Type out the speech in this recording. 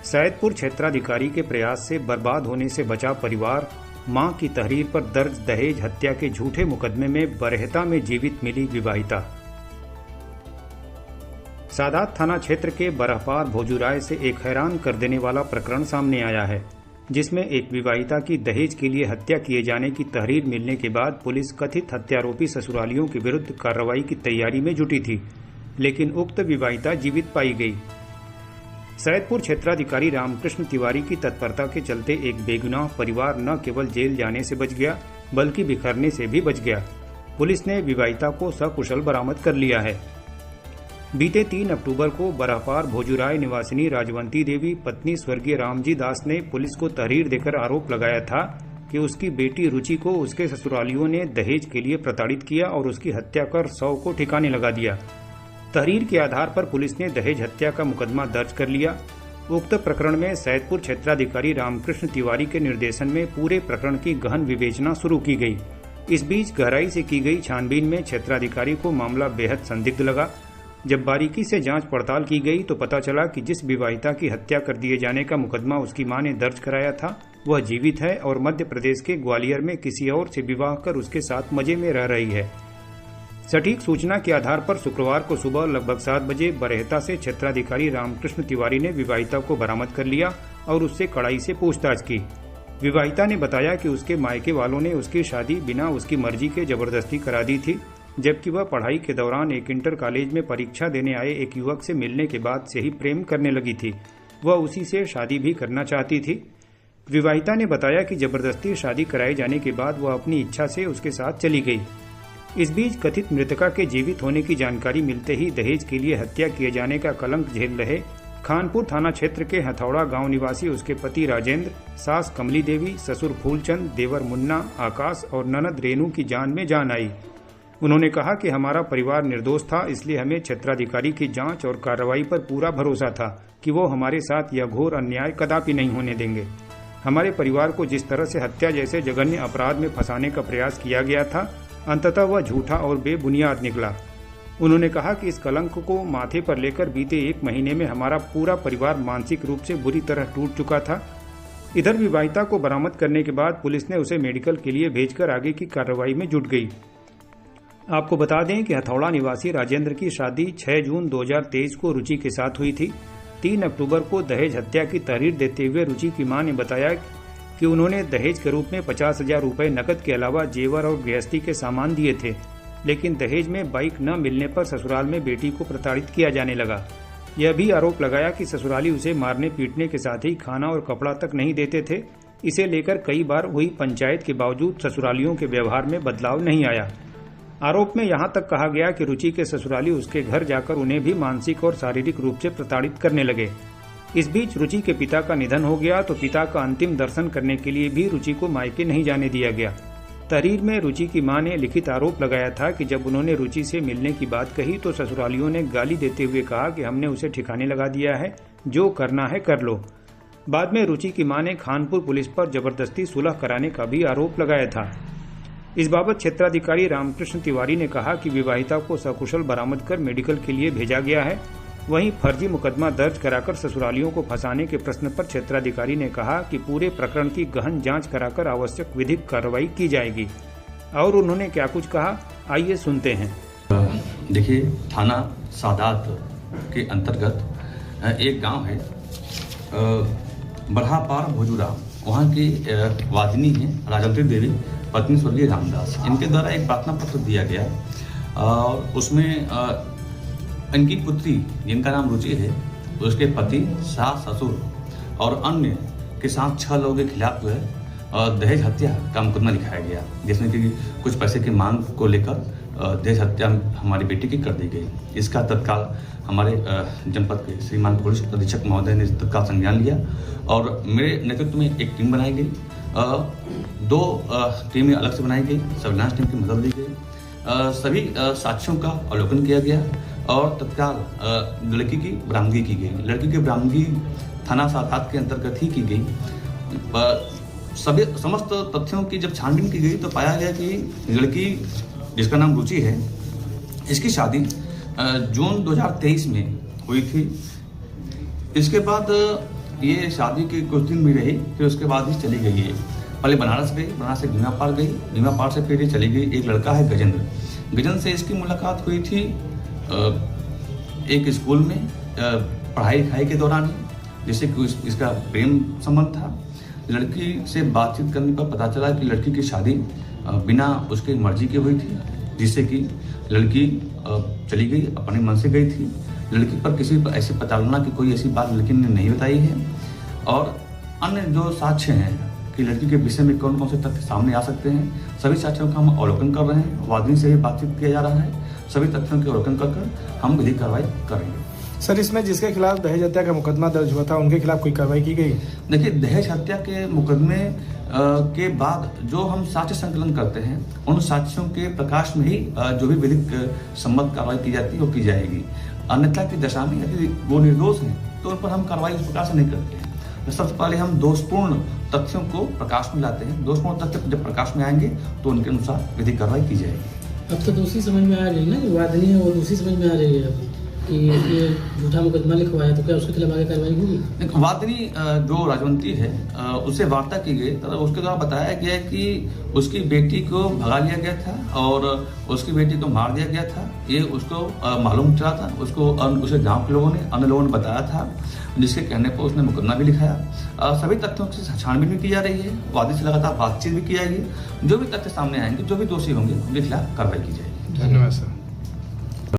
सैदपुर क्षेत्राधिकारी के प्रयास से बर्बाद होने से बचा परिवार, मां की तहरीर पर दर्ज दहेज हत्या के झूठे मुकदमे में बरहेता में जीवित मिली विवाहिता। सादात थाना क्षेत्र के बरहपार भोजूराय से एक हैरान कर देने वाला प्रकरण सामने आया है, जिसमें एक विवाहिता की दहेज के लिए हत्या किए जाने की तहरीर मिलने के बाद पुलिस कथित हत्यारोपी ससुरालियों के विरुद्ध कार्रवाई की तैयारी में जुटी थी, लेकिन उक्त विवाहिता जीवित पाई गई। सैदपुर क्षेत्राधिकारी रामकृष्ण तिवारी की तत्परता के चलते एक बेगुनाह परिवार न केवल जेल जाने से बच गया, बल्कि बिखरने से भी बच गया। पुलिस ने विवाहिता को सकुशल बरामद कर लिया है। बीते 3 अक्टूबर को बरहपार भोजूराय निवासिनी राजवंती देवी पत्नी स्वर्गीय रामजी दास ने पुलिस को तहरीर देकर आरोप लगाया था कि उसकी बेटी रुचि को उसके ससुरालियों ने दहेज के लिए प्रताड़ित किया और उसकी हत्या कर 100 को ठिकाने लगा दिया। तहरीर के आधार पर पुलिस ने दहेज हत्या का मुकदमा दर्ज कर लिया। उक्त प्रकरण में सैदपुर क्षेत्राधिकारी रामकृष्ण तिवारी के निर्देशन में पूरे प्रकरण की गहन विवेचना शुरू की गई। इस बीच गहराई से की गई छानबीन में क्षेत्राधिकारी को मामला बेहद संदिग्ध लगा। जब बारीकी से जांच पड़ताल की गई तो पता चला कि जिस विवाहिता की हत्या कर दिए जाने का मुकदमा उसकी मां ने दर्ज कराया था, वह जीवित है और मध्य प्रदेश के ग्वालियर में किसी और से विवाह कर उसके साथ मजे में रह रही है। सटीक सूचना के आधार पर शुक्रवार को सुबह लगभग 7 बजे बरहेता से क्षेत्राधिकारी रामकृष्ण तिवारी ने विवाहिता को बरामद कर लिया और उससे कड़ाई से पूछताछ की। विवाहिता ने बताया कि उसके मायके वालों ने उसकी शादी बिना उसकी मर्जी के जबरदस्ती करा दी थी, जबकि वह पढ़ाई के दौरान एक इंटर कॉलेज में परीक्षा देने आए एक युवक से मिलने के बाद से ही प्रेम करने लगी थी। वह उसी से शादी भी करना चाहती थी। विवाहिता ने बताया कि जबरदस्ती शादी कराए जाने के बाद वह अपनी इच्छा से उसके साथ चली गई। इस बीच कथित मृतका के जीवित होने की जानकारी मिलते ही दहेज के लिए हत्या किए जाने का कलंक झेल रहे खानपुर थाना क्षेत्र के हथौड़ा गांव निवासी उसके पति राजेंद्र, सास कमली देवी, ससुर फूलचंद, देवर मुन्ना, आकाश और ननद रेनू की जान में जान आई। उन्होंने कहा कि हमारा परिवार निर्दोष था, इसलिए हमें क्षेत्राधिकारी की जांच और कार्रवाई पर पूरा भरोसा था कि वो हमारे साथ यह घोर अन्याय कदापि नहीं होने देंगे। हमारे परिवार को जिस तरह से हत्या जैसे जघन्य अपराध में फंसाने का प्रयास किया गया था, अंततः वह झूठा और बेबुनियाद निकला। उन्होंने कहा कि इस कलंक को माथे पर लेकर बीते 1 महीने में हमारा पूरा परिवार मानसिक रूप से बुरी तरह टूट चुका था। इधर विवाहिता को बरामद करने के बाद पुलिस ने उसे मेडिकल के लिए भेजकर आगे की कार्रवाई में जुट गई। आपको बता दें कि हथौड़ा निवासी राजेंद्र की शादी 6 जून 2023 को रुचि के साथ हुई थी। 3 अक्टूबर को दहेज हत्या की तहरीर देते हुए रुचि की मां ने बताया कि उन्होंने दहेज के रूप में 50,000 रुपए नकद के अलावा जेवर और गृहस्थी के सामान दिए थे, लेकिन दहेज में बाइक न मिलने पर ससुराल में बेटी को प्रताड़ित किया जाने लगा। यह भी आरोप लगाया कि ससुराली उसे मारने पीटने के साथ ही खाना और कपड़ा तक नहीं देते थे। इसे लेकर कई बार हुई पंचायत के बावजूद ससुरालियों के व्यवहार में बदलाव नहीं आया। आरोप में यहां तक कहा गया कि रुचि के ससुराली उसके घर जाकर उन्हें भी मानसिक और शारीरिक रूप से प्रताड़ित करने लगे। इस बीच रुचि के पिता का निधन हो गया तो पिता का अंतिम दर्शन करने के लिए भी रुचि को मायके नहीं जाने दिया गया। तहरीर में रुचि की मां ने लिखित आरोप लगाया था कि जब उन्होंने रुचि से मिलने की बात कही तो ससुरालियों ने गाली देते हुए कहा कि हमने उसे ठिकाने लगा दिया है, जो करना है कर लो। बाद में रुचि की मां ने खानपुर पुलिस पर जबरदस्ती सुलह कराने का भी आरोप लगाया था। इस बाबत क्षेत्राधिकारी रामकृष्ण तिवारी ने कहा कि विवाहिता को सकुशल बरामद कर मेडिकल के लिए भेजा गया है। वहीं फर्जी मुकदमा दर्ज कराकर ससुरालियों को फंसाने के प्रश्न पर क्षेत्राधिकारी ने कहा कि पूरे प्रकरण की गहन जांच कराकर आवश्यक विधिक कार्रवाई की जाएगी। और उन्होंने क्या कुछ कहा, आइए सुनते हैं। देखिए, थाना सादात के अंतर्गत एक गांव है बरहापार भोजूरा, वहाँ की वादिनी है राजवंती देवी पत्नी स्वर्गीय रामदास। इनके द्वारा एक प्रार्थना पत्र दिया गया और उसमें इनकी पुत्री जिनका नाम रुचि है, उसके पति, सास, ससुर और अन्य के साथ 6 लोगों के खिलाफ जो है दहेज हत्या का मुकदमा लिखाया गया, जिसमें कि कुछ पैसे की मांग को लेकर दहेज हत्या हमारी बेटी की कर दी गई। इसका तत्काल हमारे जनपद के श्रीमान पुलिस अधीक्षक महोदय ने तत्काल संज्ञान लिया और मेरे नेतृत्व में एक टीम बनाई गई। 2 टीमें अलग से बनाई गई, सर्विलांस टीम की मदद ली गई। सभी साक्ष्यों का अवलोकन किया गया और तत्काल लड़की की बरामदगी की गई। लड़की की बरामदगी थाना सादात के अंतर्गत ही की गई। समस्त तथ्यों की जब छानबीन की गई तो पाया गया कि लड़की जिसका नाम रुचि है, इसकी शादी जून 2023 में हुई थी। इसके बाद ये शादी के कुछ दिन भी रही, फिर उसके बाद ही चली गई है। पहले बनारस गई, बनारस से भीमा पार गई, भीमा पार से फिर ये चली गई। एक लड़का है गजेंद्र से इसकी मुलाकात हुई थी एक स्कूल में पढ़ाई लिखाई के दौरान, जिससे कि इसका प्रेम संबंध था। लड़की से बातचीत करने पर पता चला कि लड़की की शादी बिना उसकी मर्जी की हुई थी, जिससे कि लड़की चली गई, अपने मन से गई थी। लड़की पर किसी पर ऐसी प्रताड़ना की कोई ऐसी बात लड़की ने नहीं बताई है। और अन्य जो साक्ष्य हैं कि लड़की के विषय में कौन कौन से तथ्य सामने आ सकते हैं, सभी साक्ष्यों का हम अवलोकन कर रहे हैं। वादिनी से भी बातचीत किया जा रहा है, सभी तथ्यों के अवलोकन कर हम विधिक कार्रवाई करेंगे। सर, इसमें जिसके खिलाफ दहेज हत्या का मुकदमा दर्ज हुआ था, उनके खिलाफ कोई कार्रवाई की गई? देखिए, दहेज हत्या के मुकदमे के बाद जो हम साक्ष्य संकलन करते हैं, उन साक्ष्यों के प्रकाश में ही जो भी विधिक सम्मत कार्रवाई की जाती है वो की जाएगी। अन्यथा की दशा में यदि वो निर्दोष हैं तो उन पर हम कार्रवाई उस प्रकार से नहीं करते हैं। तो सबसे पहले हम दोषपूर्ण तथ्यों को प्रकाश में लाते हैं। दोषपूर्ण तथ्य जब प्रकाश में आएंगे तो उनके अनुसार विधिक कार्रवाई की जाएगी। अब तो दूसरी समझ में आ रही है ना, जो वादनी है वो दूसरी समझ में आ रही है कि ये झूठा मुकदमा लिखवाया, तो क्या उसके खिलाफ आगे कार्रवाई होगी? वादनी जो राजवंती है उससे वार्ता की गई, तो उसके द्वारा बताया गया कि उसकी बेटी को भगा लिया गया था और उसकी बेटी को मार दिया गया था। ये उसको मालूम चला था, उसको उसे गांव के लोगों ने, अन्य लोगों ने बताया था, जिसके कहने पर उसने मुकदमा भी लिखाया। सभी तथ्यों की छानबीन भी की जा रही है, वादी से लगातार बातचीत भी की जाएगी। जो भी तथ्य सामने आएंगे, जो भी दोषी होंगे उनके खिलाफ कार्रवाई की जाएगी। धन्यवाद सर।